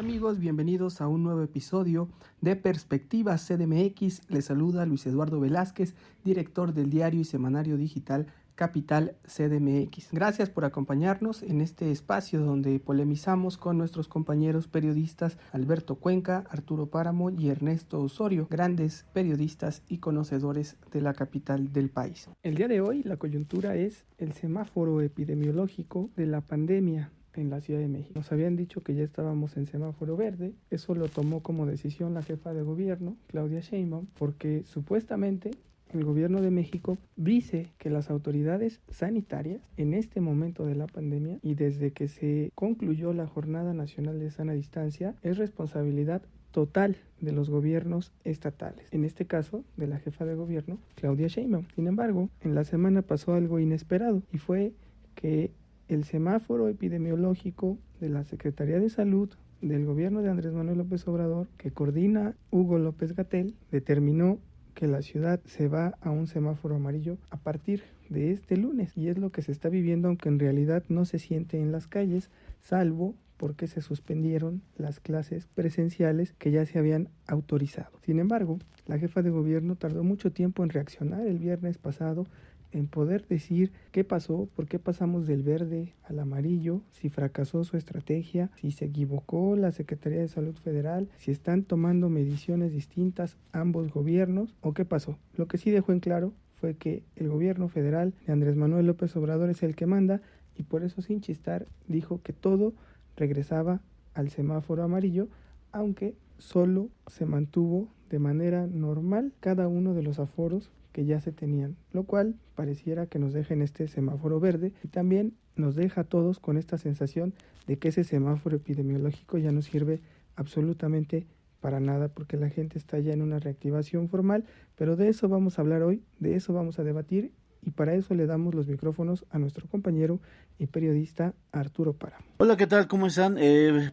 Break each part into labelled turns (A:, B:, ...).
A: amigos? Bienvenidos a un nuevo episodio de Perspectivas CDMX. Les saluda Luis Eduardo Velázquez, director del diario y semanario digital Capital CDMX. Gracias por acompañarnos en este espacio donde polemizamos con nuestros compañeros periodistas Alberto Cuenca, Arturo Páramo y Ernesto Osorio, grandes periodistas y conocedores de la capital del país. El día de hoy la coyuntura es el semáforo epidemiológico de la pandemia en la Ciudad de México. Nos habían dicho que ya estábamos en semáforo verde. Eso lo tomó como decisión la jefa de gobierno, Claudia Sheinbaum, porque supuestamente el gobierno de México dice que las autoridades sanitarias en este momento de la pandemia y desde que se concluyó la Jornada Nacional de Sana Distancia es responsabilidad total de los gobiernos estatales, en este caso de la jefa de gobierno, Claudia Sheinbaum. Sin embargo, en la semana pasó algo inesperado y fue que el semáforo epidemiológico de la Secretaría de Salud del gobierno de Andrés Manuel López Obrador, que coordina Hugo López-Gatell, determinó que la ciudad se va a un semáforo amarillo a partir de este lunes. Y es lo que se está viviendo, aunque en realidad no se siente en las calles, salvo porque se suspendieron las clases presenciales que ya se habían autorizado. Sin embargo, la jefa de gobierno tardó mucho tiempo en reaccionar el viernes pasado, en poder decir qué pasó, por qué pasamos del verde al amarillo, si fracasó su estrategia, si se equivocó la Secretaría de Salud Federal, si están tomando mediciones distintas ambos gobiernos o qué pasó. Lo que sí dejó en claro fue que el gobierno federal de Andrés Manuel López Obrador es el que manda y por eso sin chistar dijo que todo regresaba al semáforo amarillo, aunque solo se mantuvo de manera normal cada uno de los aforos que ya se tenían, lo cual pareciera que nos deja en este semáforo verde y también nos deja a todos con esta sensación de que ese semáforo epidemiológico ya no sirve absolutamente para nada porque la gente está ya en una reactivación formal, pero de eso vamos a hablar hoy, de eso vamos a debatir y para eso le damos los micrófonos a nuestro compañero y periodista Arturo Páramo.
B: Hola, ¿qué tal? ¿Cómo están?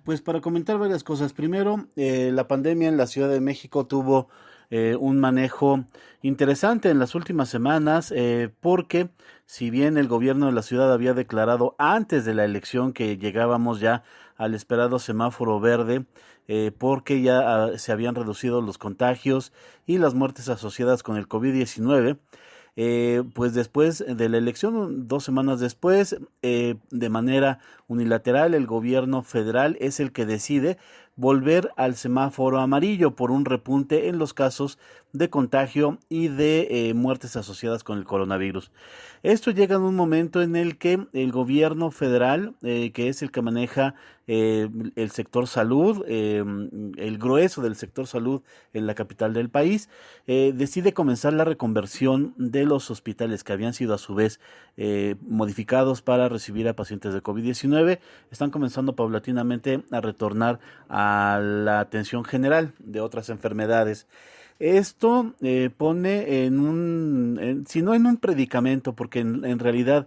B: Pues para comentar varias cosas. Primero, la pandemia en la Ciudad de México tuvo un manejo interesante en las últimas semanas, porque si bien el gobierno de la ciudad había declarado antes de la elección que llegábamos ya al esperado semáforo verde, porque ya se habían reducido los contagios y las muertes asociadas con el COVID-19, pues después de la elección, 2 semanas después, de manera unilateral, el gobierno federal es el que decide volver al semáforo amarillo por un repunte en los casos de contagio y de muertes asociadas con el coronavirus. Esto llega en un momento en el que el gobierno federal, que es el que maneja el sector salud, el grueso del sector salud en la capital del país, decide comenzar la reconversión de los hospitales que habían sido a su vez modificados para recibir a pacientes de COVID-19. Están comenzando paulatinamente a retornar a la atención general de otras enfermedades. Esto pone si no en un predicamento, porque en realidad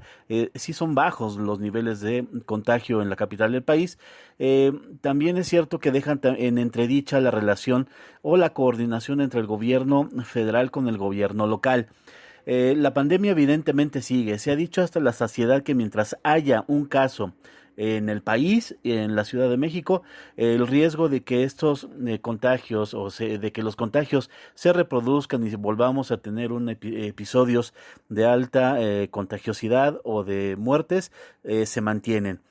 B: sí son bajos los niveles de contagio en la capital del país, también es cierto que dejan en entredicha la relación o la coordinación entre el gobierno federal con el gobierno local. La pandemia evidentemente sigue. Se ha dicho hasta la saciedad que mientras haya un caso en el país, en la Ciudad de México, el riesgo de que estos contagios de que los contagios se reproduzcan y volvamos a tener episodios de alta contagiosidad o de muertes se mantienen.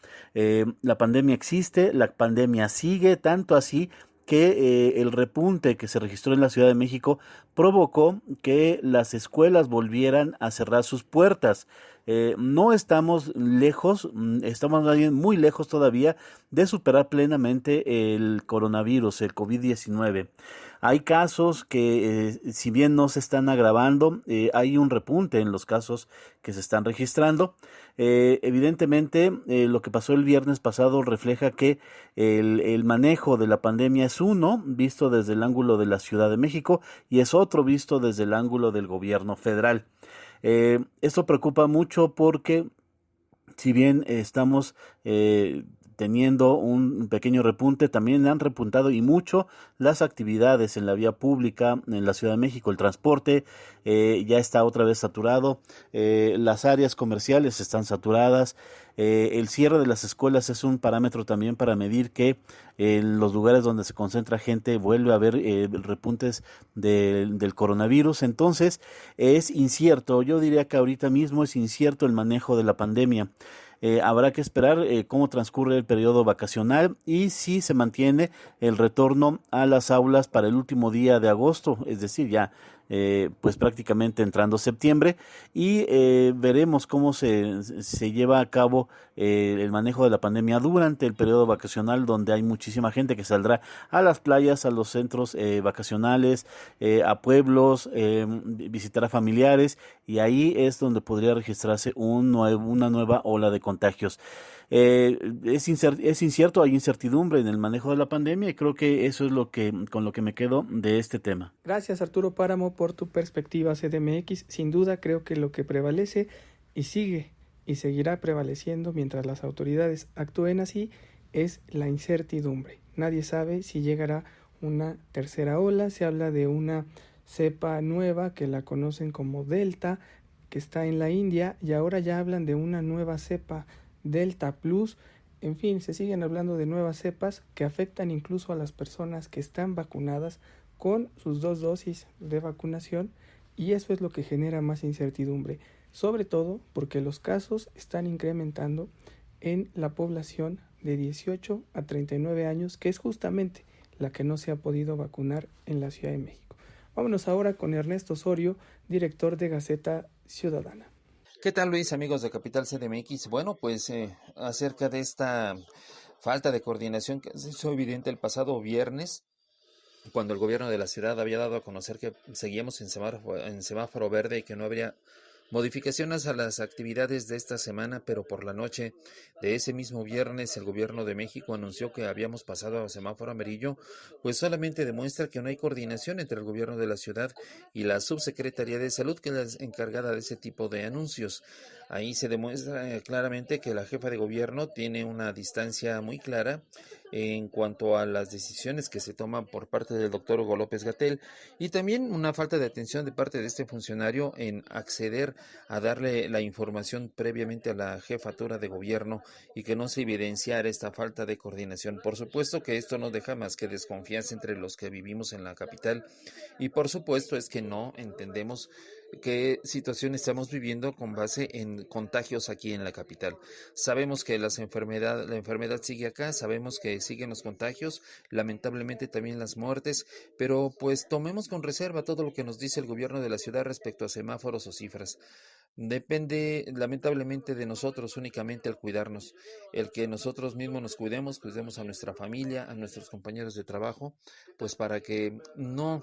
B: La pandemia existe, la pandemia sigue, tanto así que el repunte que se registró en la Ciudad de México provocó que las escuelas volvieran a cerrar sus puertas. No estamos lejos, estamos muy lejos todavía de superar plenamente el coronavirus, el COVID-19. Hay casos que, si bien no se están agravando, hay un repunte en los casos que se están registrando. Evidentemente, lo que pasó el viernes pasado refleja que el manejo de la pandemia es uno visto desde el ángulo de la Ciudad de México y es otro visto desde el ángulo del gobierno federal. Esto preocupa mucho porque si bien estamos teniendo un pequeño repunte, también han repuntado y mucho las actividades en la vía pública en la Ciudad de México. El transporte ya está otra vez saturado, las áreas comerciales están saturadas, el cierre de las escuelas es un parámetro también para medir que en los lugares donde se concentra gente vuelve a haber repuntes del coronavirus. Entonces es incierto, yo diría que ahorita mismo es incierto el manejo de la pandemia. Habrá que esperar cómo transcurre el periodo vacacional y si se mantiene el retorno a las aulas para el último día de agosto, es decir, ya pues prácticamente entrando septiembre, y veremos cómo se lleva a cabo el manejo de la pandemia durante el periodo vacacional, donde hay muchísima gente que saldrá a las playas, a los centros vacacionales, a pueblos, visitará familiares, y ahí es donde podría registrarse una nueva ola de contagios. Es incierto, hay incertidumbre en el manejo de la pandemia, y creo que eso es con lo que me quedo de este tema.
A: Gracias, Arturo Páramo, por tu perspectiva CDMX. Sin duda creo que lo que prevalece y sigue y seguirá prevaleciendo mientras las autoridades actúen así es la incertidumbre. Nadie sabe si llegará una tercera ola. Se habla de una cepa nueva que la conocen como Delta, que está en la India, y ahora ya hablan de una nueva cepa Delta Plus. En fin, se siguen hablando de nuevas cepas que afectan incluso a las personas que están vacunadas con sus 2 dosis de vacunación, y eso es lo que genera más incertidumbre, sobre todo porque los casos están incrementando en la población de 18 a 39 años, que es justamente la que no se ha podido vacunar en la Ciudad de México. Vámonos ahora con Ernesto Osorio, director de Gaceta Ciudadana.
C: ¿Qué tal, Luis, amigos de Capital CDMX? Bueno, pues acerca de esta falta de coordinación que se hizo evidente el pasado viernes, cuando el gobierno de la ciudad había dado a conocer que seguíamos en semáforo verde y que no habría modificaciones a las actividades de esta semana, pero por la noche de ese mismo viernes el gobierno de México anunció que habíamos pasado a semáforo amarillo, pues solamente demuestra que no hay coordinación entre el gobierno de la ciudad y la Subsecretaría de Salud, que es la encargada de ese tipo de anuncios. Ahí se demuestra claramente que la jefa de gobierno tiene una distancia muy clara en cuanto a las decisiones que se toman por parte del doctor Hugo López-Gatell, y también una falta de atención de parte de este funcionario en acceder a darle la información previamente a la jefatura de gobierno y que no se evidenciara esta falta de coordinación. Por supuesto que esto no deja más que desconfianza entre los que vivimos en la capital, y por supuesto es que no entendemos qué situación estamos viviendo con base en contagios aquí en la capital. Sabemos que la enfermedad sigue acá, sabemos que siguen los contagios, lamentablemente también las muertes, pero pues tomemos con reserva todo lo que nos dice el gobierno de la ciudad respecto a semáforos o cifras. Depende lamentablemente de nosotros únicamente el cuidarnos, el que nosotros mismos nos cuidemos a nuestra familia, a nuestros compañeros de trabajo, pues para que no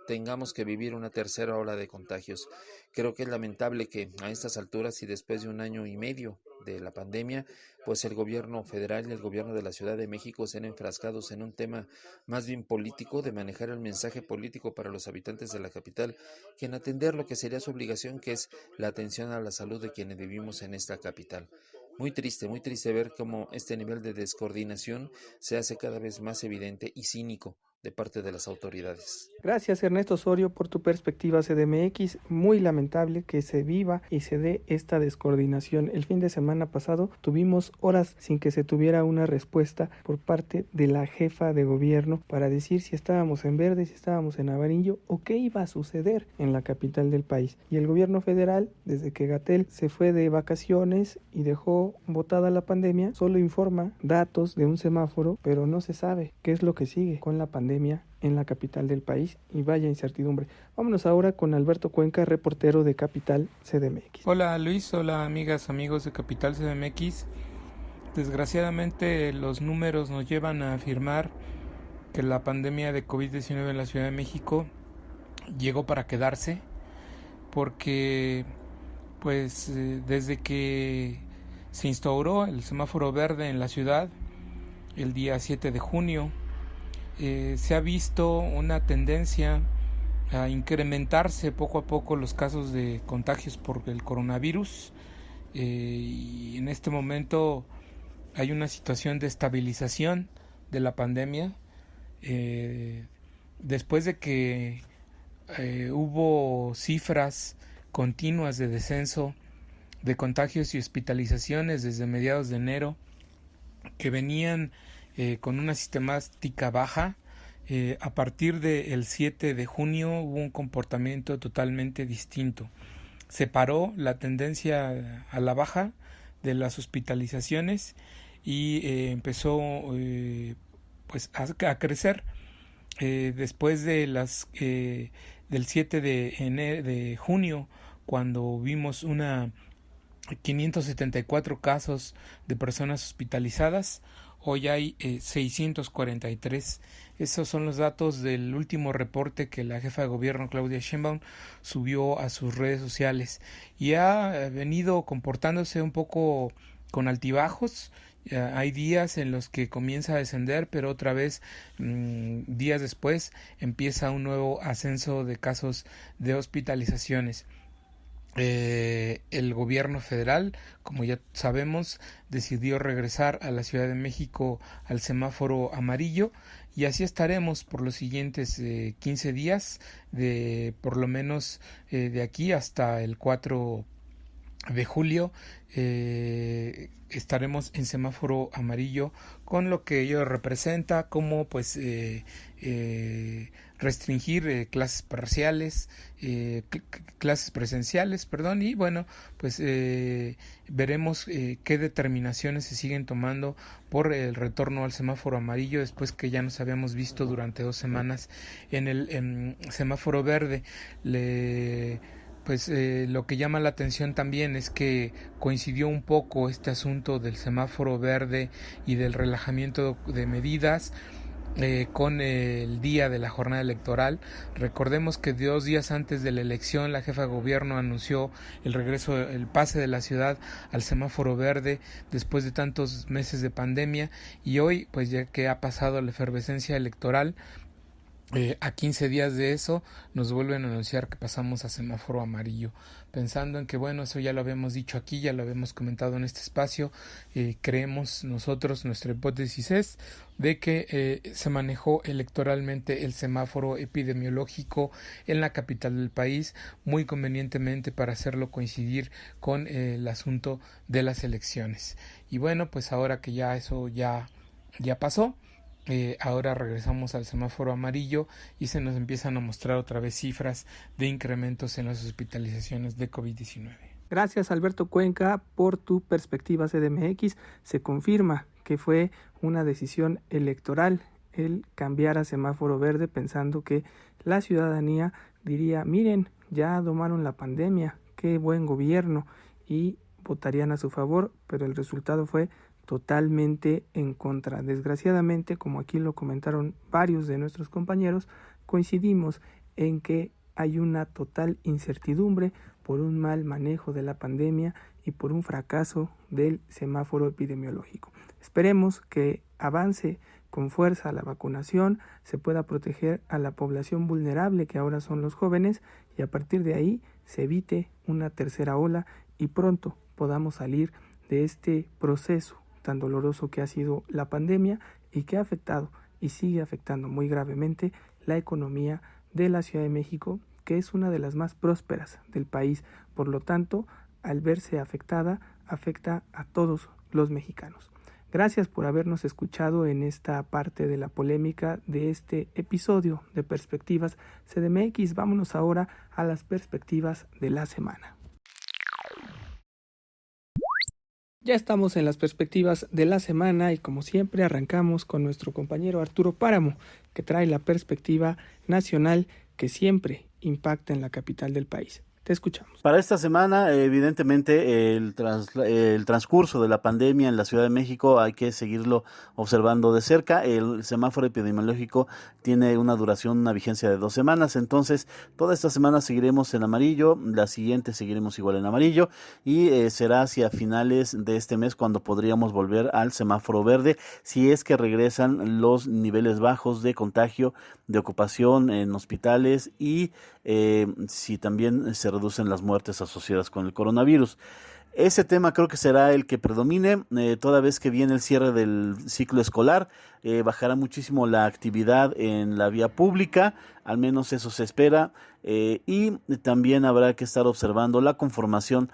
C: tengamos que vivir una tercera ola de contagios. Creo que es lamentable que a estas alturas y después de 1 año y medio de la pandemia, pues el gobierno federal y el gobierno de la Ciudad de México sean enfrascados en un tema más bien político, de manejar el mensaje político para los habitantes de la capital, que en atender lo que sería su obligación, que es la atención a la salud de quienes vivimos en esta capital. Muy triste ver cómo este nivel de descoordinación se hace cada vez más evidente y cínico de parte de las autoridades.
A: Gracias, Ernesto Osorio, por tu perspectiva CDMX. Muy lamentable que se viva y se dé esta descoordinación. El fin de semana pasado tuvimos horas sin que se tuviera una respuesta por parte de la jefa de gobierno para decir si estábamos en verde, si estábamos en amarillo o qué iba a suceder en la capital del país. Y el gobierno federal, desde que Gatell se fue de vacaciones y dejó botada la pandemia, solo informa datos de un semáforo, pero no se sabe qué es lo que sigue con la pandemia en la capital del país, y vaya incertidumbre. Vámonos ahora con Alberto Cuenca, reportero de Capital CDMX.
D: Hola Luis, hola amigas, amigos de Capital CDMX. Desgraciadamente los números nos llevan a afirmar que la pandemia de COVID-19 en la Ciudad de México llegó para quedarse, porque pues desde que se instauró el semáforo verde en la ciudad el día 7 de junio, se ha visto una tendencia a incrementarse poco a poco los casos de contagios por el coronavirus, y en este momento hay una situación de estabilización de la pandemia. Después de que hubo cifras continuas de descenso de contagios y hospitalizaciones desde mediados de enero, que venían con una sistemática baja, a partir del 7 de junio hubo un comportamiento totalmente distinto. Se paró la tendencia a la baja de las hospitalizaciones y empezó pues a crecer. Después de del 7 de junio, cuando vimos 574 casos de personas hospitalizadas, hoy hay 643. Esos son los datos del último reporte que la jefa de gobierno, Claudia Sheinbaum, subió a sus redes sociales, y ha venido comportándose un poco con altibajos. Hay días en los que comienza a descender, pero otra vez días después empieza un nuevo ascenso de casos de hospitalizaciones. El gobierno federal, como ya sabemos, decidió regresar a la Ciudad de México al semáforo amarillo, y así estaremos por los siguientes 15 días, por lo menos de aquí hasta el 4 de julio. Estaremos en semáforo amarillo, con lo que ello representa como pues restringir clases parciales, clases presenciales, y bueno, pues veremos qué determinaciones se siguen tomando por el retorno al semáforo amarillo, después que ya nos habíamos visto durante 2 semanas en el semáforo verde. Lo que llama la atención también es que coincidió un poco este asunto del semáforo verde y del relajamiento de medidas con el día de la jornada electoral. Recordemos que 2 días antes de la elección, la jefa de gobierno anunció el pase de la ciudad al semáforo verde después de tantos meses de pandemia, y hoy, pues ya que ha pasado la efervescencia electoral, a 15 días de eso nos vuelven a anunciar que pasamos a semáforo amarillo, pensando en que bueno, eso ya lo habíamos dicho aquí, ya lo habíamos comentado en este espacio. Creemos nosotros, nuestra hipótesis es de que se manejó electoralmente el semáforo epidemiológico en la capital del país muy convenientemente para hacerlo coincidir con el asunto de las elecciones. Y bueno, pues ahora que ya eso ya pasó, ahora regresamos al semáforo amarillo y se nos empiezan a mostrar otra vez cifras de incrementos en las hospitalizaciones de COVID-19.
A: Gracias, Alberto Cuenca, por tu perspectiva CDMX. Se confirma que fue una decisión electoral el cambiar a semáforo verde, pensando que la ciudadanía diría: miren, ya domaron la pandemia, qué buen gobierno, y votarían a su favor, pero el resultado fue totalmente en contra. Desgraciadamente, como aquí lo comentaron varios de nuestros compañeros, coincidimos en que hay una total incertidumbre por un mal manejo de la pandemia y por un fracaso del semáforo epidemiológico. Esperemos que avance con fuerza la vacunación, se pueda proteger a la población vulnerable, que ahora son los jóvenes, y a partir de ahí se evite una tercera ola y pronto podamos salir de este proceso tan doloroso que ha sido la pandemia y que ha afectado y sigue afectando muy gravemente la economía de la Ciudad de México, que es una de las más prósperas del país. Por lo tanto, al verse afectada, afecta a todos los mexicanos. Gracias por habernos escuchado en esta parte de la polémica de este episodio de Perspectivas CDMX. Vámonos ahora a las perspectivas de la semana. Ya estamos en las perspectivas de la semana y, como siempre, arrancamos con nuestro compañero Arturo Páramo, que trae la perspectiva nacional que siempre impacta en la capital del país. Te escuchamos.
B: Para esta semana, evidentemente, el transcurso de la pandemia en la Ciudad de México hay que seguirlo observando de cerca. El semáforo epidemiológico tiene una duración, una vigencia de 2 semanas. Entonces, toda esta semana seguiremos en amarillo, la siguiente seguiremos igual en amarillo, y será hacia finales de este mes cuando podríamos volver al semáforo verde, si es que regresan los niveles bajos de contagio, de ocupación en hospitales, y si también se reducen las muertes asociadas con el coronavirus. Ese tema creo que será el que predomine, toda vez que viene el cierre del ciclo escolar. Bajará muchísimo la actividad en la vía pública, al menos eso se espera, y también habrá que estar observando la conformación,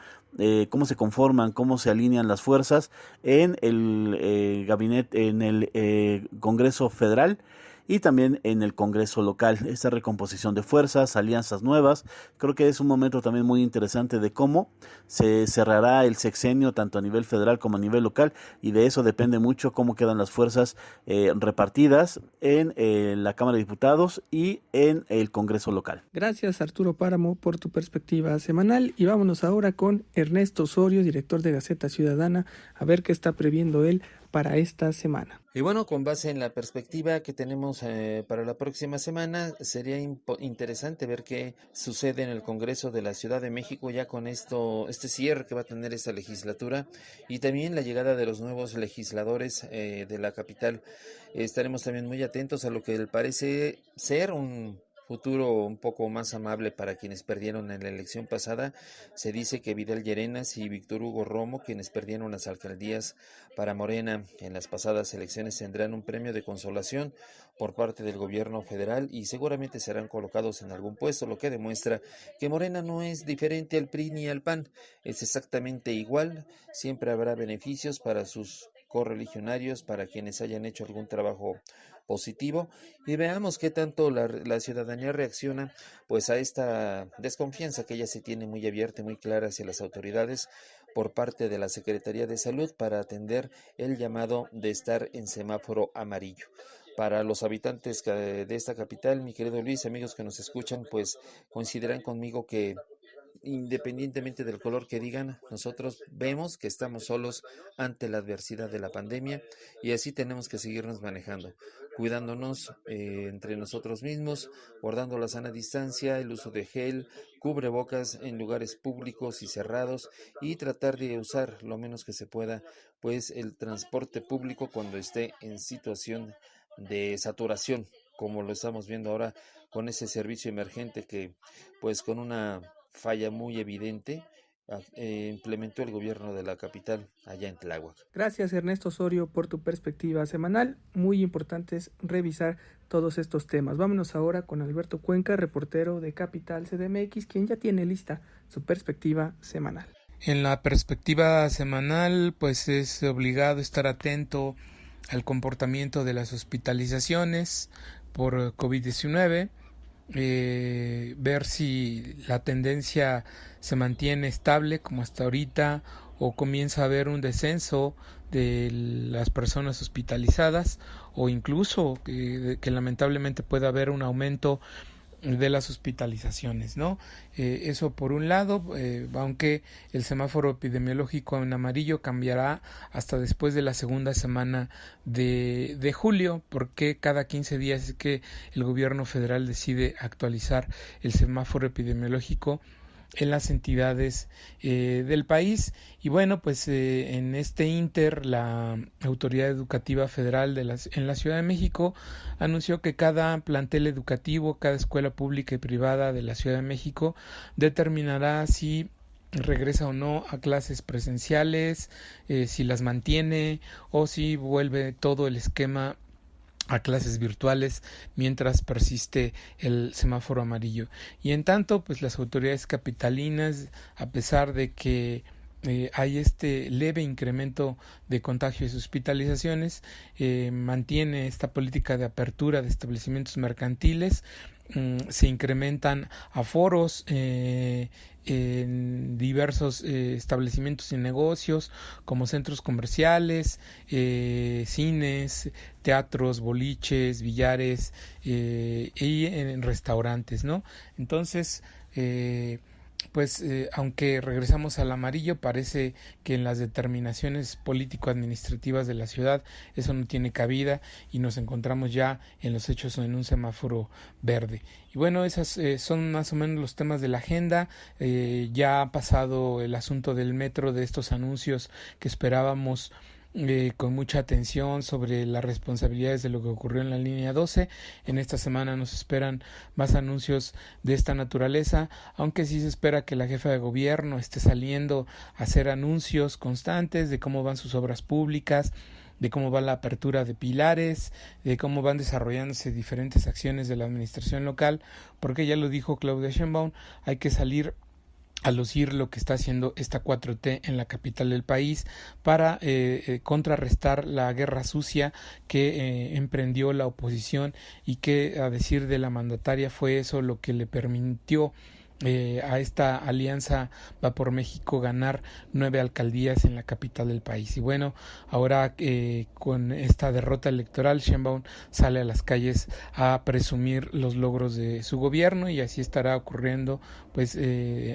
B: cómo se conforman, cómo se alinean las fuerzas en el gabinete, en el Congreso Federal y también en el Congreso local. Esta recomposición de fuerzas, alianzas nuevas, creo que es un momento también muy interesante de cómo se cerrará el sexenio tanto a nivel federal como a nivel local, y de eso depende mucho cómo quedan las fuerzas repartidas en la Cámara de Diputados y en el Congreso local.
A: Gracias, Arturo Páramo, por tu perspectiva semanal, y vámonos ahora con Ernesto Osorio, director de Gaceta Ciudadana, a ver qué está previendo él para esta semana.
C: Y bueno, con base en la perspectiva que tenemos para la próxima semana, sería interesante ver qué sucede en el Congreso de la Ciudad de México ya con este cierre que va a tener esta legislatura, y también la llegada de los nuevos legisladores de la capital. Estaremos también muy atentos a lo que parece ser un futuro un poco más amable para quienes perdieron en la elección pasada. Se dice que Vidal Llerenas y Víctor Hugo Romo, quienes perdieron las alcaldías para Morena en las pasadas elecciones, tendrán un premio de consolación por parte del gobierno federal y seguramente serán colocados en algún puesto, lo que demuestra que Morena no es diferente al PRI ni al PAN, es exactamente igual. Siempre habrá beneficios para sus correligionarios, para quienes hayan hecho algún trabajo positivo, y veamos qué tanto la ciudadanía reacciona pues a esta desconfianza que ya se tiene muy abierta y muy clara hacia las autoridades por parte de la Secretaría de Salud para atender el llamado de estar en semáforo amarillo. Para los habitantes de esta capital, mi querido Luis, amigos que nos escuchan, pues coincidirán conmigo que independientemente del color que digan, nosotros vemos que estamos solos ante la adversidad de la pandemia, y así tenemos que seguirnos manejando, cuidándonos entre nosotros mismos, guardando la sana distancia, el uso de gel, cubrebocas en lugares públicos y cerrados, y tratar de usar lo menos que se pueda pues el transporte público cuando esté en situación de saturación, como lo estamos viendo ahora con ese servicio emergente que pues con una falla muy evidente implementó el gobierno de la capital allá en Tláhuac.
A: Gracias, Ernesto Osorio, por tu perspectiva semanal. Muy importante es revisar todos estos temas. Vámonos ahora con Alberto Cuenca, reportero de Capital CDMX, quien ya tiene lista su perspectiva semanal.
D: En la perspectiva semanal, pues es obligado estar atento al comportamiento de las hospitalizaciones por COVID-19, ver si la tendencia se mantiene estable como hasta ahorita o comienza a haber un descenso de las personas hospitalizadas, o incluso que lamentablemente pueda haber un aumento de las hospitalizaciones, ¿no? Eso por un lado, aunque el semáforo epidemiológico en amarillo cambiará hasta después de la segunda semana de julio, porque cada 15 días es que el gobierno federal decide actualizar el semáforo epidemiológico en las entidades del país. Y bueno, pues en este inter la Autoridad Educativa Federal en la Ciudad de México anunció que cada plantel educativo, cada escuela pública y privada de la Ciudad de México determinará si regresa o no a clases presenciales, si las mantiene o si vuelve todo el esquema a clases virtuales mientras persiste el semáforo amarillo. Y en tanto, pues las autoridades capitalinas, a pesar de que hay este leve incremento de contagios y hospitalizaciones, mantiene esta política de apertura de establecimientos mercantiles, se incrementan aforos en diversos establecimientos y negocios como centros comerciales, cines, teatros, boliches, billares y en restaurantes, ¿no? Entonces, aunque regresamos al amarillo, parece que en las determinaciones político-administrativas de la ciudad eso no tiene cabida y nos encontramos ya en los hechos en un semáforo verde. Y bueno, esos son más o menos los temas de la agenda. Ya ha pasado el asunto del metro, de estos anuncios que esperábamos con mucha atención sobre las responsabilidades de lo que ocurrió en la línea 12. En esta semana nos esperan más anuncios de esta naturaleza, aunque sí se espera que la jefa de gobierno esté saliendo a hacer anuncios constantes de cómo van sus obras públicas, de cómo va la apertura de pilares, de cómo van desarrollándose diferentes acciones de la administración local, porque ya lo dijo Claudia Sheinbaum, hay que salir a lucir lo que está haciendo esta 4T en la capital del país para contrarrestar la guerra sucia que emprendió la oposición y que, a decir de la mandataria, fue eso lo que le permitió a esta alianza Va por México ganar 9 alcaldías en la capital del país. Y bueno, ahora con esta derrota electoral, Sheinbaum sale a las calles a presumir los logros de su gobierno, y así estará ocurriendo pues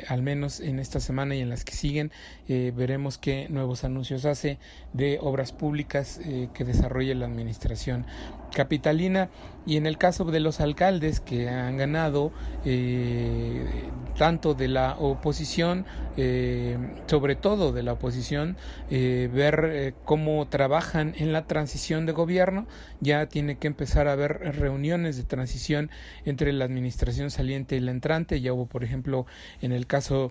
D: al menos en esta semana y en las que siguen. Veremos qué nuevos anuncios hace de obras públicas que desarrolle la administración capitalina. Y en el caso de los alcaldes que han ganado, tanto de la oposición, sobre todo de la oposición, ver cómo trabajan en la transición de gobierno. Ya tiene que empezar a haber reuniones de transición entre la administración saliente y la entrante. Ya hubo, por ejemplo, en el caso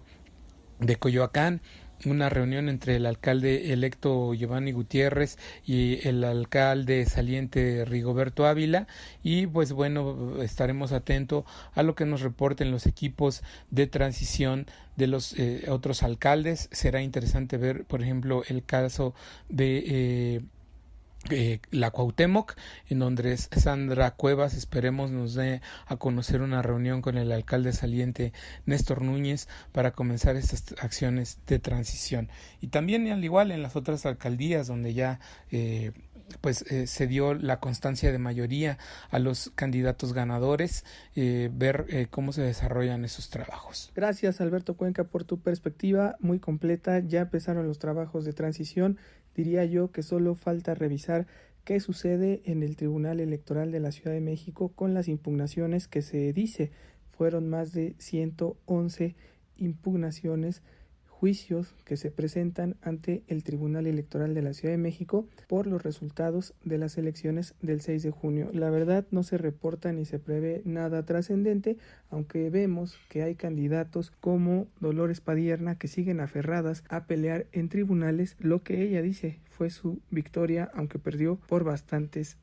D: de Coyoacán, una reunión entre el alcalde electo Giovanni Gutiérrez y el alcalde saliente Rigoberto Ávila, y pues bueno, estaremos atentos a lo que nos reporten los equipos de transición de los otros alcaldes. Será interesante ver, por ejemplo, el caso de la Cuauhtémoc, en donde Sandra Cuevas, esperemos, nos dé a conocer una reunión con el alcalde saliente Néstor Núñez para comenzar estas acciones de transición. Y también, al igual, en las otras alcaldías donde ya se dio la constancia de mayoría a los candidatos ganadores, ver cómo se desarrollan esos trabajos.
A: Gracias, Alberto Cuenca, por tu perspectiva muy completa. Ya empezaron los trabajos de transición. Diría yo que solo falta revisar qué sucede en el Tribunal Electoral de la Ciudad de México con las impugnaciones que se dice fueron más de 111 impugnaciones, juicios que se presentan ante el Tribunal Electoral de la Ciudad de México por los resultados de las elecciones del 6 de junio. La verdad, no se reporta ni se prevé nada trascendente, aunque vemos que hay candidatos como Dolores Padierna que siguen aferradas a pelear en tribunales lo que ella dice fue su victoria, aunque perdió por bastantes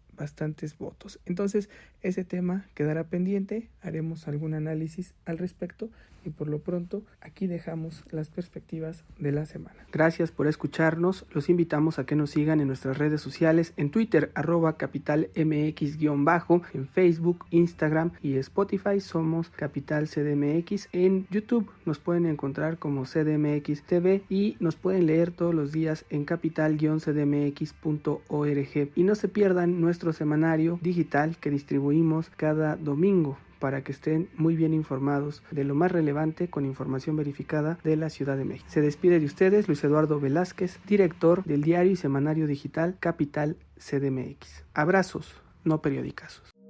A: votos. Entonces, ese tema quedará pendiente, haremos algún análisis al respecto, y por lo pronto aquí dejamos las perspectivas de la semana. Gracias por escucharnos, los invitamos a que nos sigan en nuestras redes sociales, en Twitter @capitalmx_, en Facebook, Instagram y Spotify somos Capital CDMX, en YouTube nos pueden encontrar como CDMX TV y nos pueden leer todos los días en capital-cdmx.org, y no se pierdan nuestro semanario digital que distribuimos cada domingo para que estén muy bien informados de lo más relevante con información verificada de la Ciudad de México. Se despide de ustedes Luis Eduardo Velázquez, director del diario y semanario digital Capital CDMX. Abrazos, no periodicazos.